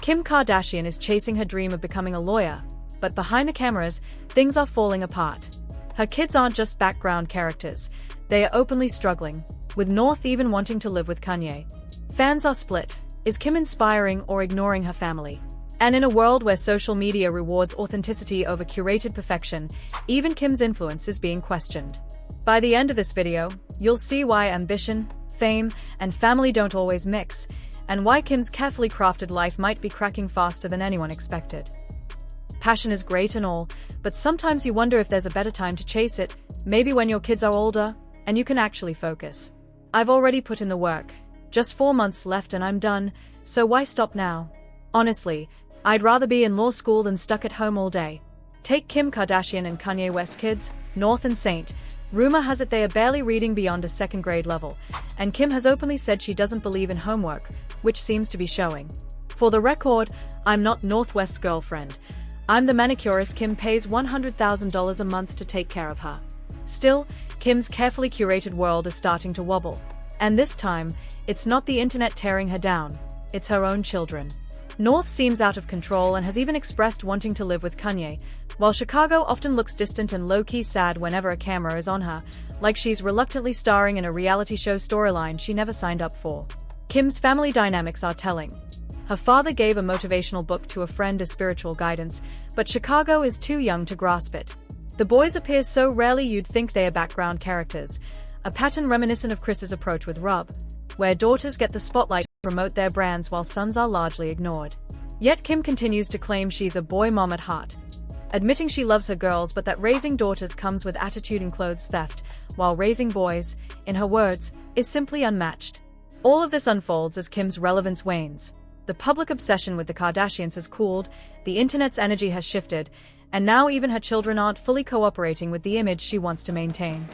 Kim Kardashian is chasing her dream of becoming a lawyer, but behind the cameras, things are falling apart. Her kids aren't just background characters, they are openly struggling, with North even wanting to live with Kanye. Fans are split. Is Kim inspiring or ignoring her family? And in a world where social media rewards authenticity over curated perfection, even Kim's influence is being questioned. By the end of this video, you'll see why ambition, fame, and family don't always mix, and why Kim's carefully crafted life might be cracking faster than anyone expected. Passion is great and all, but sometimes you wonder if there's a better time to chase it, maybe when your kids are older, and you can actually focus. I've already put in the work. Just 4 months left and I'm done, so why stop now? Honestly, I'd rather be in law school than stuck at home all day. Take Kim Kardashian and Kanye West's kids, North and Saint. Rumor has it they are barely reading beyond a second grade level, and Kim has openly said she doesn't believe in homework, which seems to be showing. For the record, I'm not Northwest's girlfriend. I'm the manicurist Kim pays $100,000 a month to take care of her. Still, Kim's carefully curated world is starting to wobble. And this time, it's not the internet tearing her down, it's her own children. North seems out of control and has even expressed wanting to live with Kanye, while Chicago often looks distant and low-key sad whenever a camera is on her, like she's reluctantly starring in a reality show storyline she never signed up for. Kim's family dynamics are telling. Her father gave a motivational book to a friend as spiritual guidance, but Chicago is too young to grasp it. The boys appear so rarely you'd think they are background characters, a pattern reminiscent of Chris's approach with Rob, where daughters get the spotlight to promote their brands while sons are largely ignored. Yet Kim continues to claim she's a boy mom at heart, admitting she loves her girls but that raising daughters comes with attitude and clothes theft, while raising boys, in her words, is simply unmatched. All of this unfolds as Kim's relevance wanes. The public obsession with the Kardashians has cooled, the internet's energy has shifted, and now even her children aren't fully cooperating with the image she wants to maintain.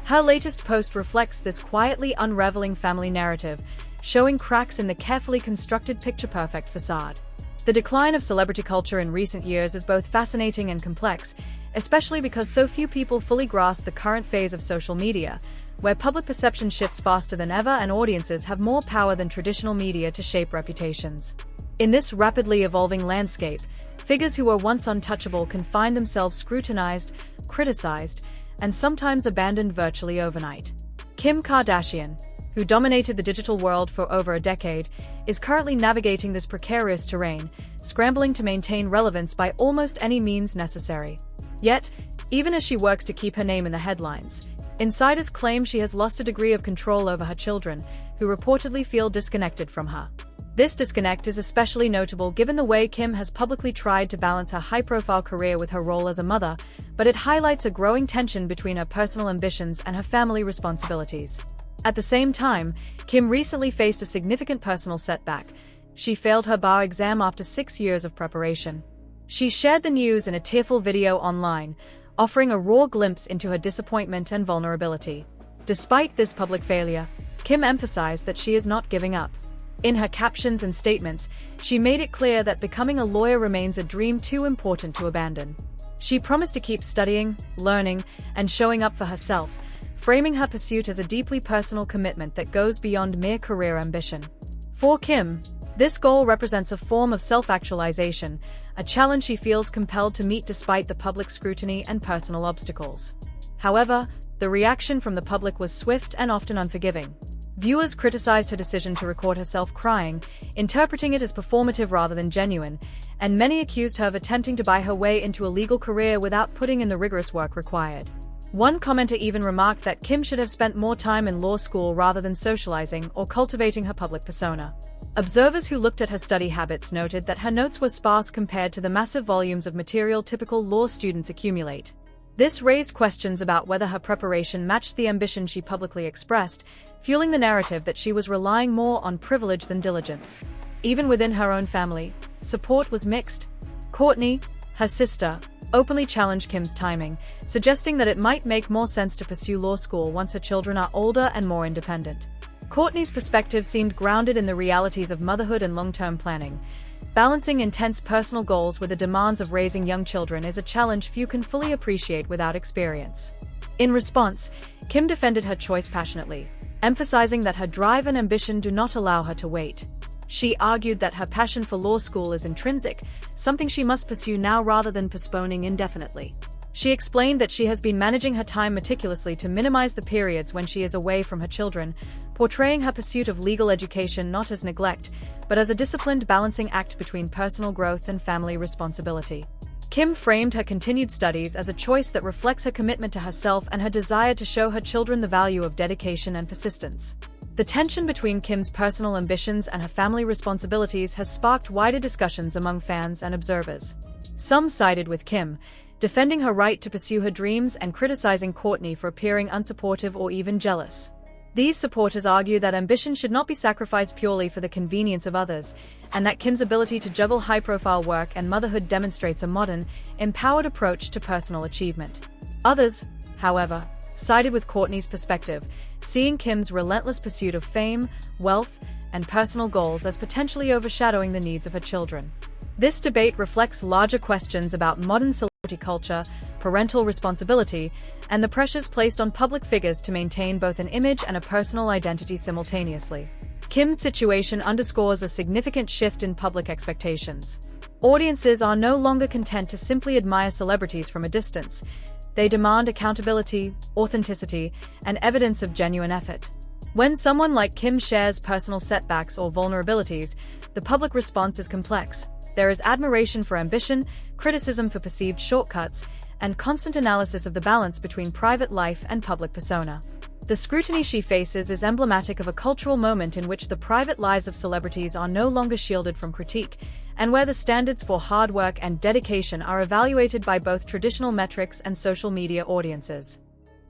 Her latest post reflects this quietly unraveling family narrative, showing cracks in the carefully constructed picture-perfect facade. The decline of celebrity culture in recent years is both fascinating and complex, especially because so few people fully grasp the current phase of social media, where public perception shifts faster than ever and audiences have more power than traditional media to shape reputations. In this rapidly evolving landscape, figures who were once untouchable can find themselves scrutinized, criticized, and sometimes abandoned virtually overnight. Kim Kardashian, who dominated the digital world for over a decade, is currently navigating this precarious terrain, scrambling to maintain relevance by almost any means necessary. Yet, even as she works to keep her name in the headlines, insiders claim she has lost a degree of control over her children, who reportedly feel disconnected from her. This disconnect is especially notable given the way Kim has publicly tried to balance her high-profile career with her role as a mother, but it highlights a growing tension between her personal ambitions and her family responsibilities. At the same time, Kim recently faced a significant personal setback. She failed her bar exam after 6 years of preparation. She shared the news in a tearful video online, offering a raw glimpse into her disappointment and vulnerability. Despite this public failure, Kim emphasized that she is not giving up. In her captions and statements, she made it clear that becoming a lawyer remains a dream too important to abandon. She promised to keep studying, learning, and showing up for herself, framing her pursuit as a deeply personal commitment that goes beyond mere career ambition. For Kim, this goal represents a form of self-actualization, a challenge she feels compelled to meet despite the public scrutiny and personal obstacles. However, the reaction from the public was swift and often unforgiving. Viewers criticized her decision to record herself crying, interpreting it as performative rather than genuine, and many accused her of attempting to buy her way into a legal career without putting in the rigorous work required. One commenter even remarked that Kim should have spent more time in law school rather than socializing or cultivating her public persona. Observers who looked at her study habits noted that her notes were sparse compared to the massive volumes of material typical law students accumulate. This raised questions about whether her preparation matched the ambition she publicly expressed, fueling the narrative that she was relying more on privilege than diligence. Even within her own family, support was mixed. Kourtney, her sister, openly challenged Kim's timing, suggesting that it might make more sense to pursue law school once her children are older and more independent. Kourtney's perspective seemed grounded in the realities of motherhood and long-term planning. Balancing intense personal goals with the demands of raising young children is a challenge few can fully appreciate without experience. In response, Kim defended her choice passionately, emphasizing that her drive and ambition do not allow her to wait. She argued that her passion for law school is intrinsic, something she must pursue now rather than postponing indefinitely. She explained that she has been managing her time meticulously to minimize the periods when she is away from her children, portraying her pursuit of legal education not as neglect, but as a disciplined balancing act between personal growth and family responsibility. Kim framed her continued studies as a choice that reflects her commitment to herself and her desire to show her children the value of dedication and persistence. The tension between Kim's personal ambitions and her family responsibilities has sparked wider discussions among fans and observers. Some sided with Kim, defending her right to pursue her dreams and criticizing Kourtney for appearing unsupportive or even jealous. These supporters argue that ambition should not be sacrificed purely for the convenience of others, and that Kim's ability to juggle high-profile work and motherhood demonstrates a modern, empowered approach to personal achievement. Others, however, sided with Kourtney's perspective, seeing Kim's relentless pursuit of fame, wealth, and personal goals as potentially overshadowing the needs of her children. This debate reflects larger questions about modern celebrity culture, parental responsibility, and the pressures placed on public figures to maintain both an image and a personal identity simultaneously. Kim's situation underscores a significant shift in public expectations. Audiences are no longer content to simply admire celebrities from a distance. They demand accountability, authenticity, and evidence of genuine effort. When someone like Kim shares personal setbacks or vulnerabilities, the public response is complex. There is admiration for ambition, criticism for perceived shortcuts, and constant analysis of the balance between private life and public persona. The scrutiny she faces is emblematic of a cultural moment in which the private lives of celebrities are no longer shielded from critique, and where the standards for hard work and dedication are evaluated by both traditional metrics and social media audiences.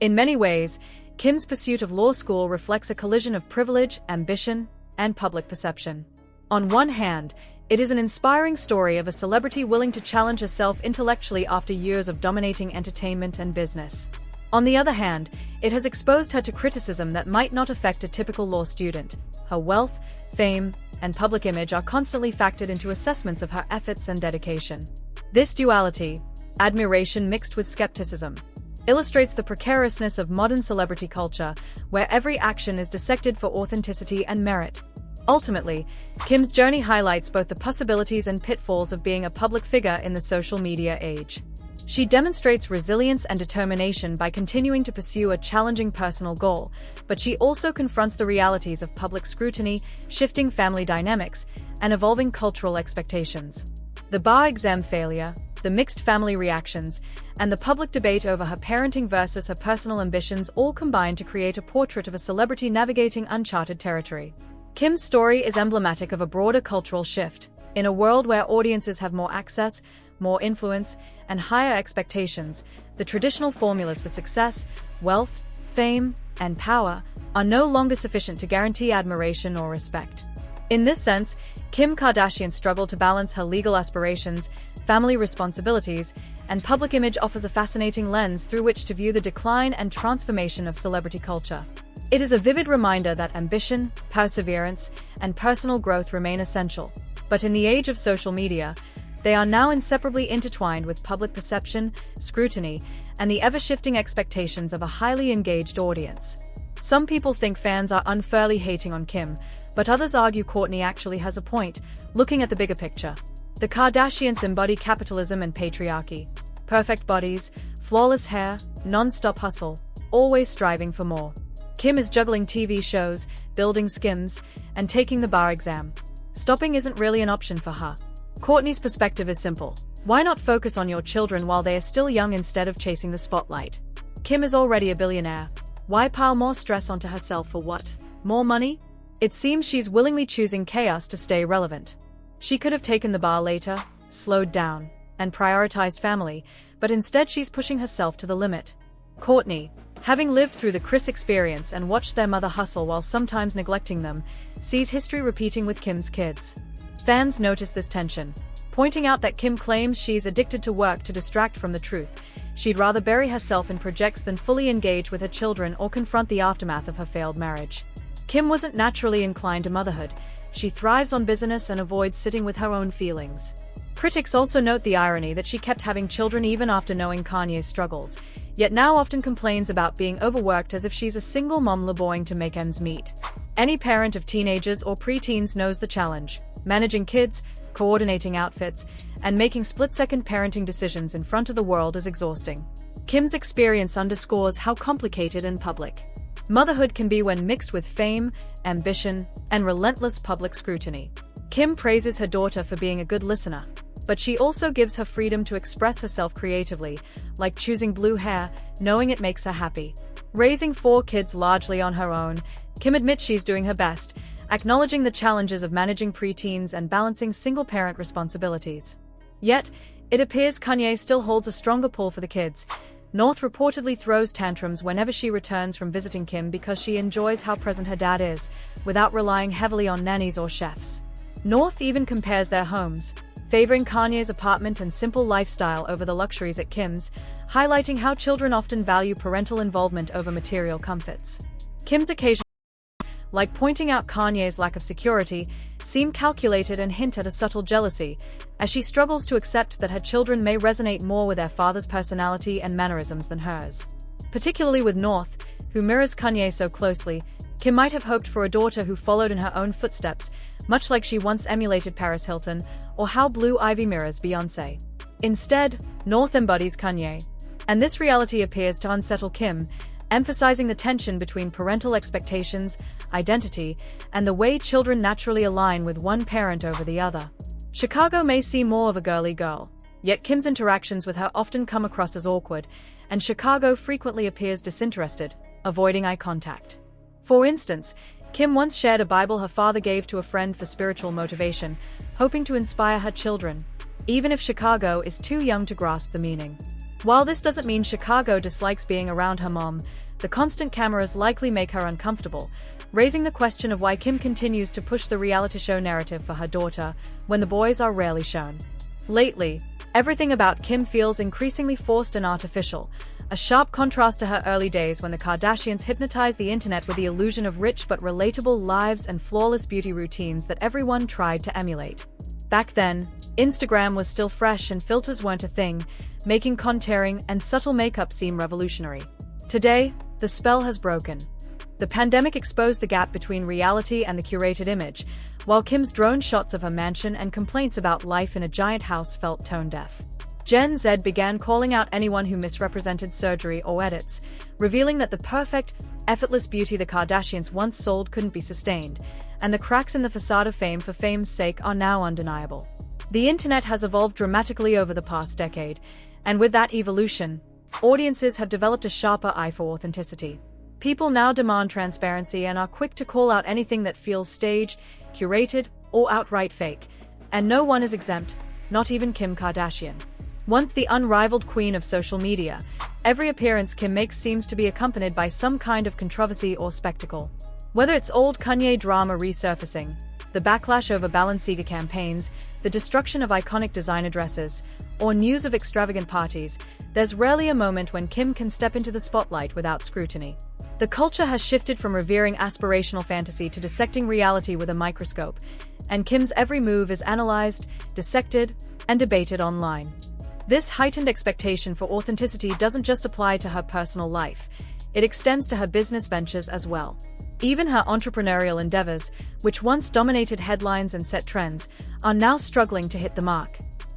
In many ways, Kim's pursuit of law school reflects a collision of privilege, ambition, and public perception. On one hand, it is an inspiring story of a celebrity willing to challenge herself intellectually after years of dominating entertainment and business. On the other hand, it has exposed her to criticism that might not affect a typical law student. Her wealth, fame, and public image are constantly factored into assessments of her efforts and dedication. This duality, admiration mixed with skepticism, illustrates the precariousness of modern celebrity culture, where every action is dissected for authenticity and merit. Ultimately, Kim's journey highlights both the possibilities and pitfalls of being a public figure in the social media age. She demonstrates resilience and determination by continuing to pursue a challenging personal goal, but she also confronts the realities of public scrutiny, shifting family dynamics, and evolving cultural expectations. The bar exam failure, the mixed family reactions, and the public debate over her parenting versus her personal ambitions all combine to create a portrait of a celebrity navigating uncharted territory. Kim's story is emblematic of a broader cultural shift. In a world where audiences have more access, more influence, and higher expectations, the traditional formulas for success, wealth, fame, and power are no longer sufficient to guarantee admiration or respect. In this sense, Kim Kardashian's struggle to balance her legal aspirations, family responsibilities, and public image offers a fascinating lens through which to view the decline and transformation of celebrity culture. It is a vivid reminder that ambition, perseverance, and personal growth remain essential. But in the age of social media, they are now inseparably intertwined with public perception, scrutiny, and the ever-shifting expectations of a highly engaged audience. Some people think fans are unfairly hating on Kim, but others argue Kourtney actually has a point, looking at the bigger picture. The Kardashians embody capitalism and patriarchy. Perfect bodies, flawless hair, non-stop hustle, always striving for more. Kim is juggling TV shows, building Skims, and taking the bar exam. Stopping isn't really an option for her. Kourtney's perspective is simple. Why not focus on your children while they are still young instead of chasing the spotlight? Kim is already a billionaire. Why pile more stress onto herself for what? More money? It seems she's willingly choosing chaos to stay relevant. She could have taken the bar later, slowed down, and prioritized family, but instead she's pushing herself to the limit. Kourtney, having lived through the Kris experience and watched their mother hustle while sometimes neglecting them, sees history repeating with Kim's kids. Fans notice this tension, pointing out that Kim claims she's addicted to work to distract from the truth. She'd rather bury herself in projects than fully engage with her children or confront the aftermath of her failed marriage. Kim wasn't naturally inclined to motherhood. She thrives on business and avoids sitting with her own feelings. Critics also note the irony that she kept having children even after knowing Kanye's struggles, yet now often complains about being overworked as if she's a single mom laboring to make ends meet. Any parent of teenagers or preteens knows the challenge: managing kids, coordinating outfits, and making split-second parenting decisions in front of the world is exhausting. Kim's experience underscores how complicated and public motherhood can be when mixed with fame, ambition, and relentless public scrutiny. Kim praises her daughter for being a good listener, but she also gives her freedom to express herself creatively, like choosing blue hair, knowing it makes her happy. Raising 4 kids largely on her own, Kim admits she's doing her best, acknowledging the challenges of managing preteens and balancing single-parent responsibilities. Yet, it appears Kanye still holds a stronger pull for the kids. North reportedly throws tantrums whenever she returns from visiting Kim because she enjoys how present her dad is, without relying heavily on nannies or chefs. North even compares their homes, favoring Kanye's apartment and simple lifestyle over the luxuries at Kim's, highlighting how children often value parental involvement over material comforts. Kim's occasional, like pointing out Kanye's lack of security, seem calculated and hint at a subtle jealousy, as she struggles to accept that her children may resonate more with their father's personality and mannerisms than hers. Particularly with North, who mirrors Kanye so closely, Kim might have hoped for a daughter who followed in her own footsteps, much like she once emulated Paris Hilton, or how Blue Ivy mirrors Beyoncé. Instead, North embodies Kanye, and this reality appears to unsettle Kim, emphasizing the tension between parental expectations, identity, and the way children naturally align with one parent over the other. Chicago may seem more of a girly girl, yet Kim's interactions with her often come across as awkward, and Chicago frequently appears disinterested, avoiding eye contact. For instance, Kim once shared a Bible her father gave to a friend for spiritual motivation, hoping to inspire her children, even if Chicago is too young to grasp the meaning. While this doesn't mean Chicago dislikes being around her mom, the constant cameras likely make her uncomfortable, raising the question of why Kim continues to push the reality show narrative for her daughter, when the boys are rarely shown. Lately, everything about Kim feels increasingly forced and artificial, a sharp contrast to her early days when the Kardashians hypnotized the internet with the illusion of rich but relatable lives and flawless beauty routines that everyone tried to emulate. Back then, Instagram was still fresh and filters weren't a thing, making contouring and subtle makeup seem revolutionary. Today, the spell has broken. The pandemic exposed the gap between reality and the curated image, while Kim's drone shots of her mansion and complaints about life in a giant house felt tone-deaf. Gen Z began calling out anyone who misrepresented surgery or edits, revealing that the perfect, effortless beauty the Kardashians once sold couldn't be sustained, and the cracks in the facade of fame for fame's sake are now undeniable. The internet has evolved dramatically over the past decade, and with that evolution, audiences have developed a sharper eye for authenticity. People now demand transparency and are quick to call out anything that feels staged, curated, or outright fake, and no one is exempt, not even Kim Kardashian. Once the unrivaled queen of social media, every appearance Kim makes seems to be accompanied by some kind of controversy or spectacle. Whether it's old Kanye drama resurfacing, the backlash over Balenciaga campaigns, the destruction of iconic designer dresses, or news of extravagant parties, there's rarely a moment when Kim can step into the spotlight without scrutiny. The culture has shifted from revering aspirational fantasy to dissecting reality with a microscope, and Kim's every move is analyzed, dissected, and debated online. This heightened expectation for authenticity doesn't just apply to her personal life, it extends to her business ventures as well. Even her entrepreneurial endeavors, which once dominated headlines and set trends, are now struggling to hit the mark.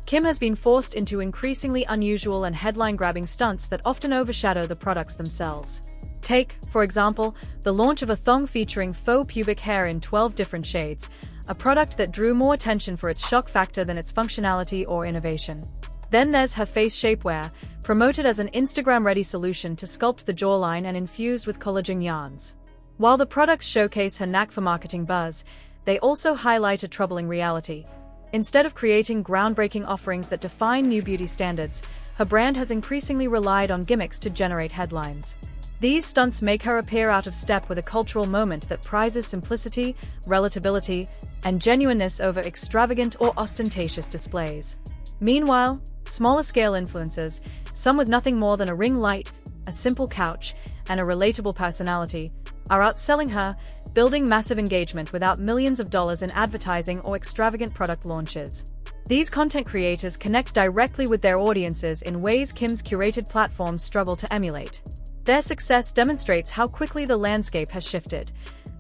Kim has been forced into increasingly unusual and headline-grabbing stunts that often overshadow the products themselves. Take, for example, the launch of a thong featuring faux pubic hair in 12 different shades, a product that drew more attention for its shock factor than its functionality or innovation. Then there's her face shapewear, promoted as an Instagram-ready solution to sculpt the jawline and infused with collagen yarns. While the products showcase her knack for marketing buzz, they also highlight a troubling reality. Instead of creating groundbreaking offerings that define new beauty standards, her brand has increasingly relied on gimmicks to generate headlines. These stunts make her appear out of step with a cultural moment that prizes simplicity, relatability, and genuineness over extravagant or ostentatious displays. Meanwhile, smaller-scale influencers, some with nothing more than a ring light, a simple couch, and a relatable personality, are outselling her, building massive engagement without millions of dollars in advertising or extravagant product launches. These content creators connect directly with their audiences in ways Kim's curated platforms struggle to emulate. Their success demonstrates how quickly the landscape has shifted.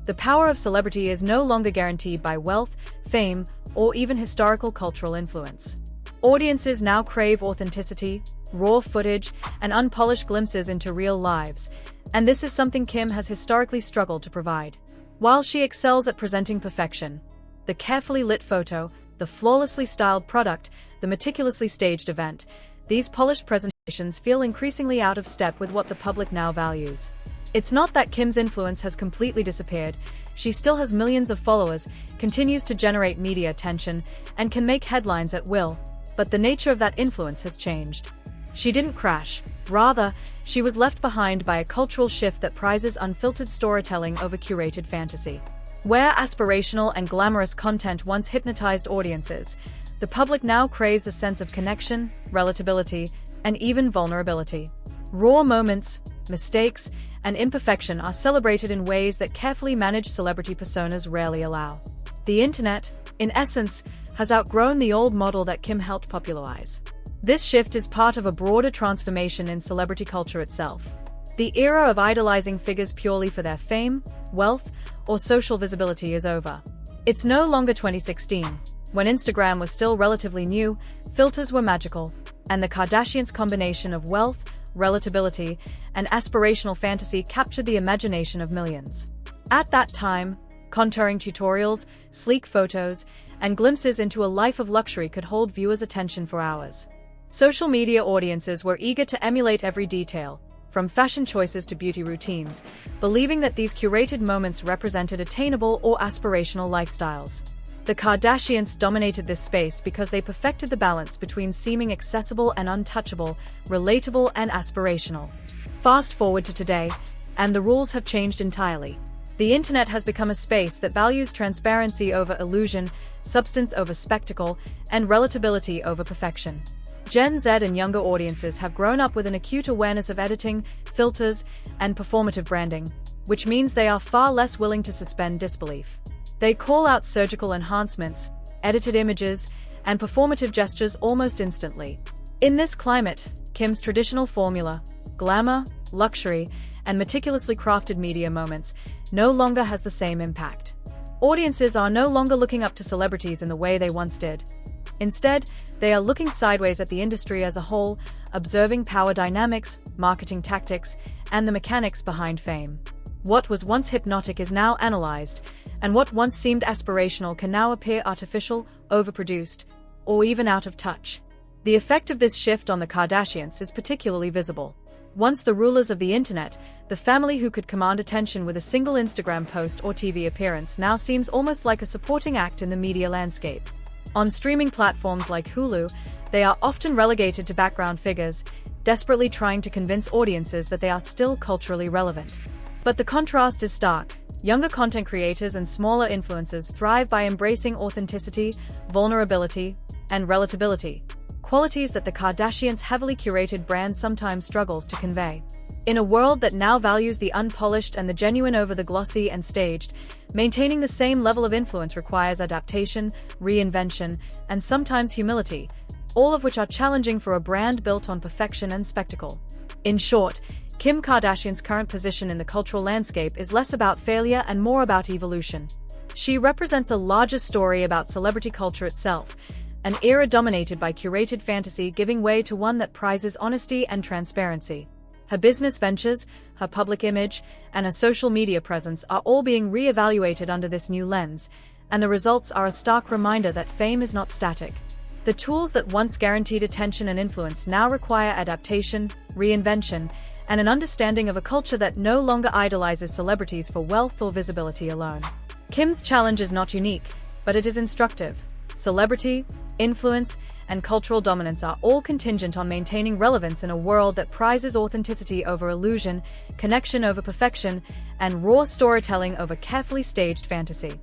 The power of celebrity is no longer guaranteed by wealth, fame, or even historical cultural influence. Audiences now crave authenticity, raw footage, and unpolished glimpses into real lives, and this is something Kim has historically struggled to provide. While she excels at presenting perfection, the carefully lit photo, the flawlessly styled product, the meticulously staged event, these polished presentations feel increasingly out of step with what the public now values. It's not that Kim's influence has completely disappeared. She still has millions of followers, continues to generate media attention, and can make headlines at will, but the nature of that influence has changed. She didn't crash. Rather, she was left behind by a cultural shift that prizes unfiltered storytelling over curated fantasy. Where aspirational and glamorous content once hypnotized audiences, the public now craves a sense of connection, relatability, and even vulnerability. Raw moments, mistakes, and imperfection are celebrated in ways that carefully managed celebrity personas rarely allow. The internet, in essence, has outgrown the old model that Kim helped popularize. This shift is part of a broader transformation in celebrity culture itself. The era of idolizing figures purely for their fame, wealth, or social visibility is over. It's no longer 2016, when Instagram was still relatively new, filters were magical, and the Kardashians' combination of wealth, relatability, and aspirational fantasy captured the imagination of millions. At that time, contouring tutorials, sleek photos, and glimpses into a life of luxury could hold viewers' attention for hours. Social media audiences were eager to emulate every detail, from fashion choices to beauty routines, believing that these curated moments represented attainable or aspirational lifestyles. The Kardashians dominated this space because they perfected the balance between seeming accessible and untouchable, relatable and aspirational. Fast forward to today, and the rules have changed entirely. The internet has become a space that values transparency over illusion, substance over spectacle, and relatability over perfection. Gen Z and younger audiences have grown up with an acute awareness of editing, filters, and performative branding, which means they are far less willing to suspend disbelief. They call out surgical enhancements, edited images, and performative gestures almost instantly. In this climate, Kim's traditional formula, glamour, luxury, and meticulously crafted media moments, no longer has the same impact. Audiences are no longer looking up to celebrities in the way they once did. Instead, they are looking sideways at the industry as a whole, observing power dynamics, marketing tactics, and the mechanics behind fame. What was once hypnotic is now analyzed, and what once seemed aspirational can now appear artificial, overproduced, or even out of touch. The effect of this shift on the Kardashians is particularly visible. Once the rulers of the internet, the family who could command attention with a single Instagram post or TV appearance now seems almost like a supporting act in the media landscape. On streaming platforms like Hulu, they are often relegated to background figures, desperately trying to convince audiences that they are still culturally relevant. But the contrast is stark. Younger content creators and smaller influencers thrive by embracing authenticity, vulnerability, and relatability, qualities that the Kardashians' heavily curated brand sometimes struggles to convey. In a world that now values the unpolished and the genuine over the glossy and staged, maintaining the same level of influence requires adaptation, reinvention, and sometimes humility, all of which are challenging for a brand built on perfection and spectacle. In short, Kim Kardashian's current position in the cultural landscape is less about failure and more about evolution. She represents a larger story about celebrity culture itself, an era dominated by curated fantasy giving way to one that prizes honesty and transparency. Her business ventures, her public image, and her social media presence are all being re-evaluated under this new lens, and the results are a stark reminder that fame is not static. The tools that once guaranteed attention and influence now require adaptation, reinvention, and an understanding of a culture that no longer idolizes celebrities for wealth or visibility alone. Kim's challenge is not unique, but it is instructive. Celebrity, influence, and cultural dominance are all contingent on maintaining relevance in a world that prizes authenticity over illusion, connection over perfection, and raw storytelling over carefully staged fantasy.